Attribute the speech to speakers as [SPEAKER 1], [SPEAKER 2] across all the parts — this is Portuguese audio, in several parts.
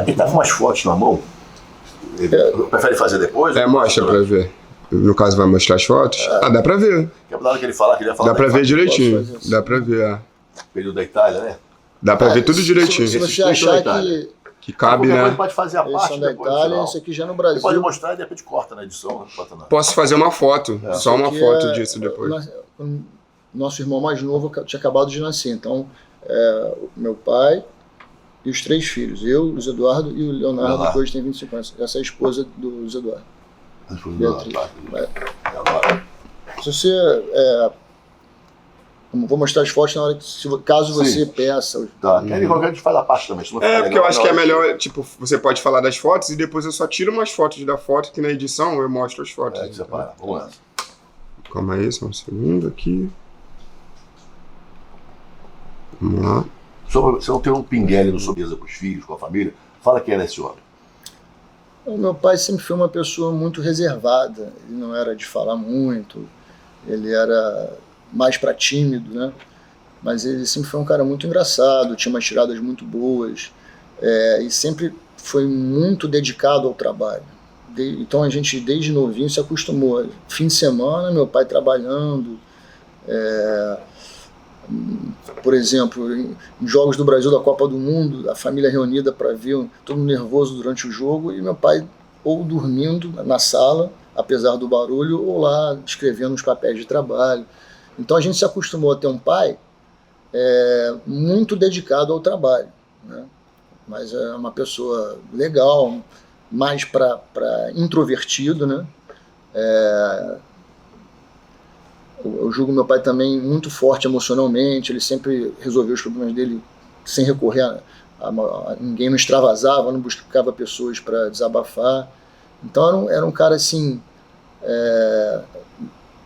[SPEAKER 1] Ele tá com umas fotos na mão. Ele prefere fazer depois?
[SPEAKER 2] Mostra pra ver. No caso, vai mostrar as fotos? Dá pra ver.
[SPEAKER 1] Na hora que ele falar, que ele ia falar.
[SPEAKER 2] Dá pra ver direitinho. Dá pra ver,
[SPEAKER 1] Período da Itália, né?
[SPEAKER 2] Dá pra ver tudo direitinho.
[SPEAKER 3] Se você achar que
[SPEAKER 2] cabe, né?
[SPEAKER 1] Pode fazer a parte
[SPEAKER 3] da Itália, isso aqui já no Brasil.
[SPEAKER 1] Você pode mostrar e de repente corta na edição.
[SPEAKER 2] Posso fazer uma foto, só uma foto disso depois.
[SPEAKER 3] Nosso irmão mais novo tinha acabado de nascer, então meu pai e os 3 filhos, eu, o Luiz Eduardo e o Leonardo, que hoje tem 25 anos. Essa é a esposa do Luiz Eduardo. Beatriz. Se você... vou mostrar as fotos na hora que, caso você peça.
[SPEAKER 1] Tá, quer qualquer a gente faz a parte também.
[SPEAKER 2] Porque eu acho que é melhor, tipo, você pode falar das fotos e depois eu só tiro umas fotos da foto, que na edição eu mostro as fotos.
[SPEAKER 1] Separa. Vamos lá.
[SPEAKER 2] Calma aí, só um segundo aqui. Vamos lá.
[SPEAKER 1] Você não tem um pinguele no sobremesa com os filhos, com a família? Fala quem era esse homem.
[SPEAKER 3] O meu pai sempre foi uma pessoa muito reservada. Ele não era de falar muito. Ele era mais para tímido, né? Mas ele sempre foi um cara muito engraçado, tinha umas tiradas muito boas, e sempre foi muito dedicado ao trabalho. Então a gente desde novinho se acostumou. Fim de semana, meu pai trabalhando, por exemplo, em jogos do Brasil da Copa do Mundo, a família reunida para ver, todo mundo nervoso durante o jogo, e meu pai ou dormindo na sala, apesar do barulho, ou lá escrevendo os papéis de trabalho. Então a gente se acostumou a ter um pai muito dedicado ao trabalho, né? Mas é uma pessoa legal, mais para introvertido, né? Eu julgo meu pai também muito forte emocionalmente, ele sempre resolveu os problemas dele sem recorrer a ninguém, não extravasava, não buscava pessoas para desabafar. Então era um cara assim,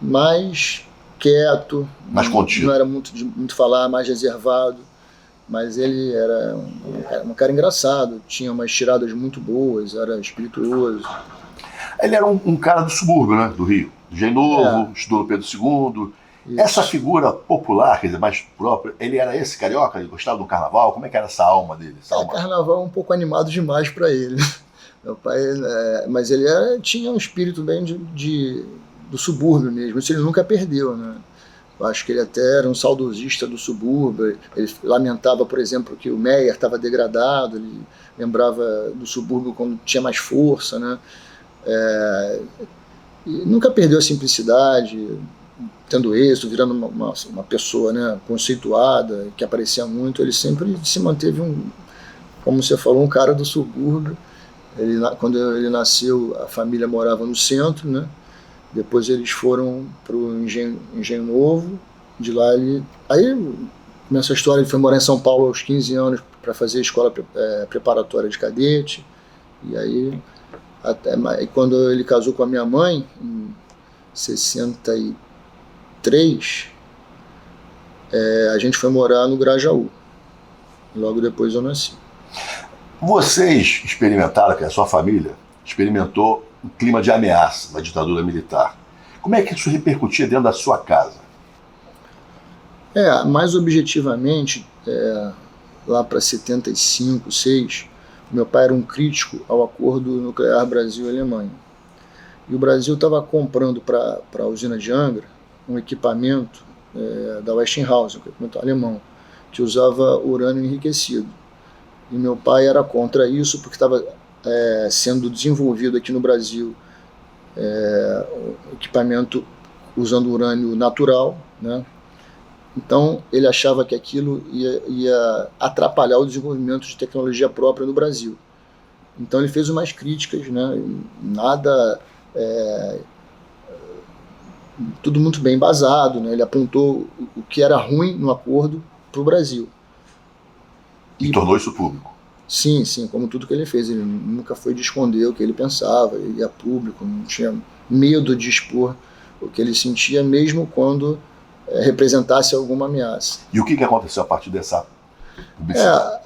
[SPEAKER 3] mais quieto,
[SPEAKER 1] mais contido.
[SPEAKER 3] Não era muito falar, mais reservado, mas ele era um cara engraçado, tinha umas tiradas muito boas, era espirituoso.
[SPEAKER 1] Ele era um cara do subúrbio, né, do Rio, do Engenho Novo, estudou no Pedro II. Isso. Essa figura popular, quer dizer, mais própria, ele era esse carioca? Ele gostava do carnaval? Como é que era essa alma dele?
[SPEAKER 3] Carnaval é um pouco animado demais para ele. Meu pai, mas ele tinha um espírito bem do subúrbio mesmo, isso ele nunca perdeu, né? Eu acho que ele até era um saudosista do subúrbio, ele lamentava, por exemplo, que o Meyer estava degradado, ele lembrava do subúrbio quando tinha mais força, né? E nunca perdeu a simplicidade, tendo êxito, virando uma pessoa, né, conceituada, que aparecia muito. Ele sempre se manteve como você falou, um cara do subúrbio. Quando ele nasceu, a família morava no centro, né? Depois eles foram para o Engenho Novo. De lá aí começa a história, ele foi morar em São Paulo aos 15 anos para fazer a escola preparatória de cadete. E aí, quando ele casou com a minha mãe, em 63, a gente foi morar no Grajaú. Logo depois eu nasci.
[SPEAKER 1] Vocês experimentaram, que a sua família experimentou um clima de ameaça da ditadura militar. Como é que isso repercutia dentro da sua casa?
[SPEAKER 3] Mais objetivamente, lá para 75, 6, meu pai era um crítico ao acordo nuclear Brasil-Alemanha. E o Brasil estava comprando para a usina de Angra um equipamento da Westinghouse, um equipamento alemão, que usava urânio enriquecido. E meu pai era contra isso porque estava sendo desenvolvido aqui no Brasil equipamento usando urânio natural, né? Então ele achava que aquilo ia atrapalhar o desenvolvimento de tecnologia própria no Brasil. Então ele fez umas críticas, né? Nada, tudo muito bem embasado, né? Ele apontou o que era ruim no acordo para o Brasil.
[SPEAKER 1] E tornou isso público.
[SPEAKER 3] Sim, como tudo que ele fez. Ele nunca foi de esconder o que ele pensava, ele ia público, não tinha medo de expor o que ele sentia, mesmo quando representasse alguma ameaça.
[SPEAKER 1] E o que aconteceu a partir dessa publicidade?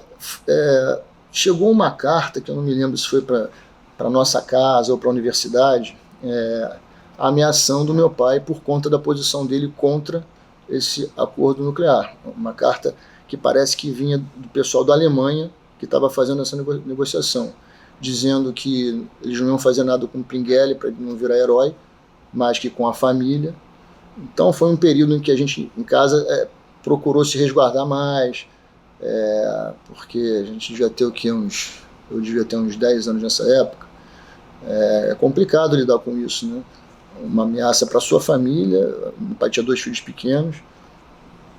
[SPEAKER 3] Chegou uma carta, que eu não me lembro se foi para a nossa casa ou para a universidade, a ameação do meu pai por conta da posição dele contra esse acordo nuclear. Uma carta que parece que vinha do pessoal da Alemanha que estava fazendo essa negociação, dizendo que eles não iam fazer nada com o Pinguelli para ele não virar herói, mas que com a família. Então foi um período em que a gente, em casa, procurou se resguardar mais, porque a gente devia ter eu devia ter uns 10 anos nessa época. É complicado lidar com isso, né? Uma ameaça para sua família. Meu pai tinha 2 filhos pequenos,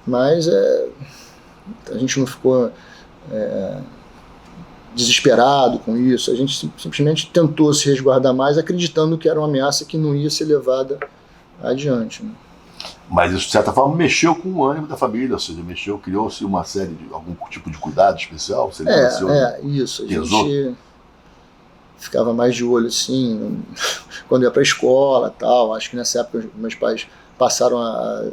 [SPEAKER 3] mas a gente não ficou desesperado com isso. A gente simplesmente tentou se resguardar mais, acreditando que era uma ameaça que não ia ser levada adiante, né?
[SPEAKER 1] Mas isso, de certa forma, mexeu com o ânimo da família, ou seja, criou-se uma série de algum tipo de cuidado especial? Você
[SPEAKER 3] isso. A gente ficava mais de olho, assim, quando ia para a escola, tal. Acho que nessa época meus pais passaram a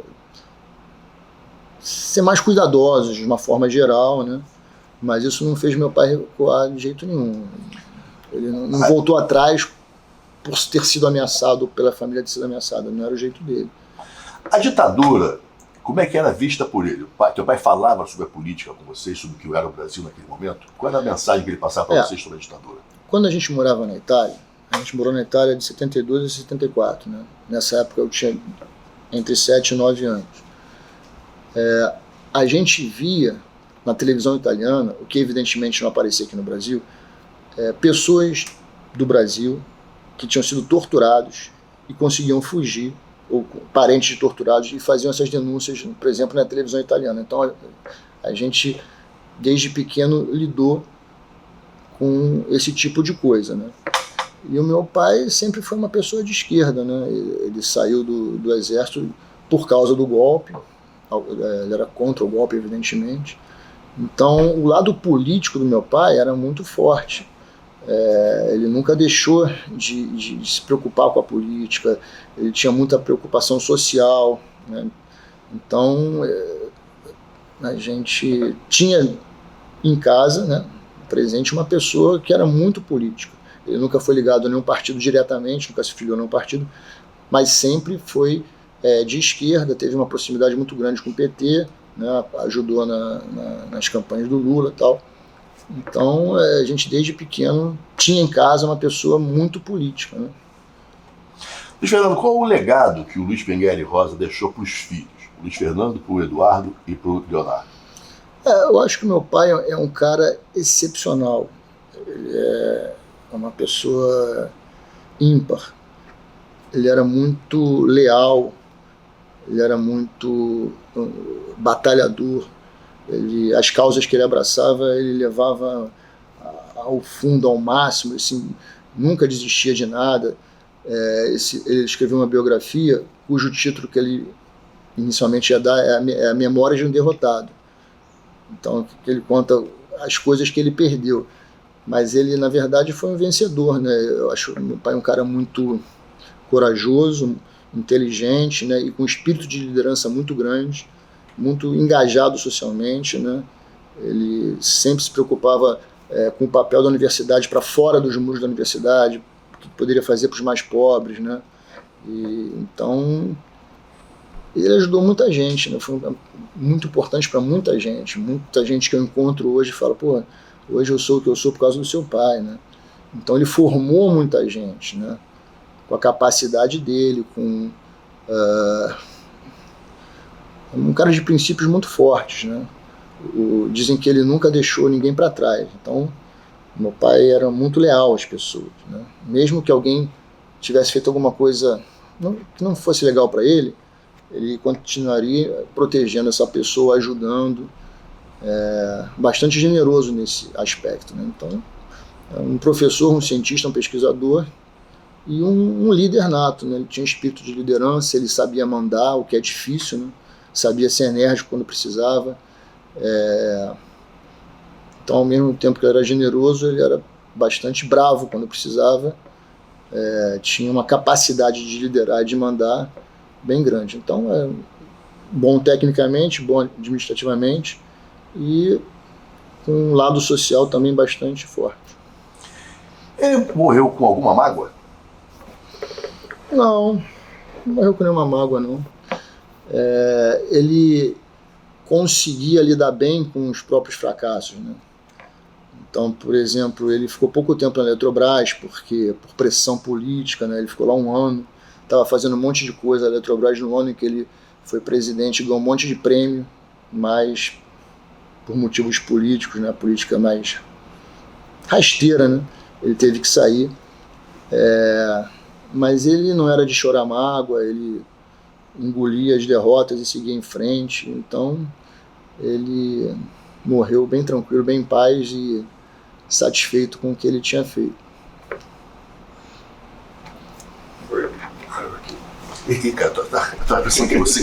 [SPEAKER 3] ser mais cuidadosos de uma forma geral, né? Mas isso não fez meu pai recuar de jeito nenhum. Ele não voltou atrás por ter sido ameaçado, pela família ter sido ameaçada. Não era o jeito dele.
[SPEAKER 1] A ditadura, como é que era vista por ele? Teu pai falava sobre a política com vocês, sobre o que era o Brasil naquele momento? Qual era a mensagem que ele passava para vocês sobre a ditadura?
[SPEAKER 3] Quando a gente morava na Itália, a gente morou na Itália de 72 a 74, né? Nessa época eu tinha entre 7 e 9 anos. A gente via na televisão italiana, o que evidentemente não aparecia aqui no Brasil, pessoas do Brasil que tinham sido torturados e conseguiam fugir, ou parentes de torturados, e faziam essas denúncias, por exemplo, na televisão italiana. Então a gente, desde pequeno, lidou com esse tipo de coisa, né? E o meu pai sempre foi uma pessoa de esquerda, né? Ele saiu do exército por causa do golpe, ele era contra o golpe, evidentemente. Então o lado político do meu pai era muito forte. Ele nunca deixou de se preocupar com a política, ele tinha muita preocupação social, né? Então a gente tinha em casa, né, presente uma pessoa que era muito política. Ele nunca foi ligado a nenhum partido diretamente, nunca se filiou a nenhum partido, mas sempre foi de esquerda, teve uma proximidade muito grande com o PT, né, ajudou nas campanhas do Lula e tal. Então, a gente desde pequeno tinha em casa uma pessoa muito política, né?
[SPEAKER 1] Luiz Fernando, qual o legado que o Luiz Pinguelli Rosa deixou para os filhos? O Luiz Fernando, para o Eduardo e para o Leonardo.
[SPEAKER 3] Eu acho que meu pai é um cara excepcional. Ele é uma pessoa ímpar. Ele era muito leal, ele era muito batalhador. As causas que ele abraçava, ele levava ao fundo, ao máximo, assim, nunca desistia de nada. Ele escreveu uma biografia cujo título que ele inicialmente ia dar é a Memória de um Derrotado. Então, ele conta as coisas que ele perdeu. Mas ele, na verdade, foi um vencedor, né? Eu acho meu pai um cara muito corajoso, inteligente, né? E com um espírito de liderança muito grande, muito engajado socialmente, né? Ele sempre se preocupava com o papel da universidade para fora dos muros da universidade, o que poderia fazer para os mais pobres, né? Então, ele ajudou muita gente, né? Foi muito importante para muita gente que eu encontro hoje fala, pô, hoje eu sou o que eu sou por causa do seu pai, né? Então ele formou muita gente, né? Com a capacidade dele, com um cara de princípios muito fortes, né? Dizem que ele nunca deixou ninguém para trás. Então, meu pai era muito leal às pessoas, né? Mesmo que alguém tivesse feito alguma coisa que não fosse legal para ele continuaria protegendo essa pessoa, ajudando, bastante generoso nesse aspecto, né? Então, um professor, um cientista, um pesquisador e um líder nato, né? Ele tinha espírito de liderança, ele sabia mandar, o que é difícil, né? Sabia ser enérgico quando precisava. Então, ao mesmo tempo que ele era generoso, ele era bastante bravo quando precisava. Tinha uma capacidade de liderar e de mandar bem grande. Então, bom tecnicamente, bom administrativamente e com um lado social também bastante forte.
[SPEAKER 1] Ele morreu com alguma mágoa?
[SPEAKER 3] Não morreu com nenhuma mágoa, não. Ele conseguia lidar bem com os próprios fracassos, né? Então, por exemplo, ele ficou pouco tempo na Eletrobras, porque por pressão política, né, ele ficou lá 1 ano, estava fazendo um monte de coisa. A Eletrobras, no ano em que ele foi presidente, ganhou um monte de prêmio, mas por motivos políticos, né, a política mais rasteira, né, ele teve que sair. Mas ele não era de chorar mágoa, ele engolia as derrotas e seguia em frente. Então ele morreu bem tranquilo, bem em paz e satisfeito com o que ele tinha feito.
[SPEAKER 1] E, cara, tô pensando que você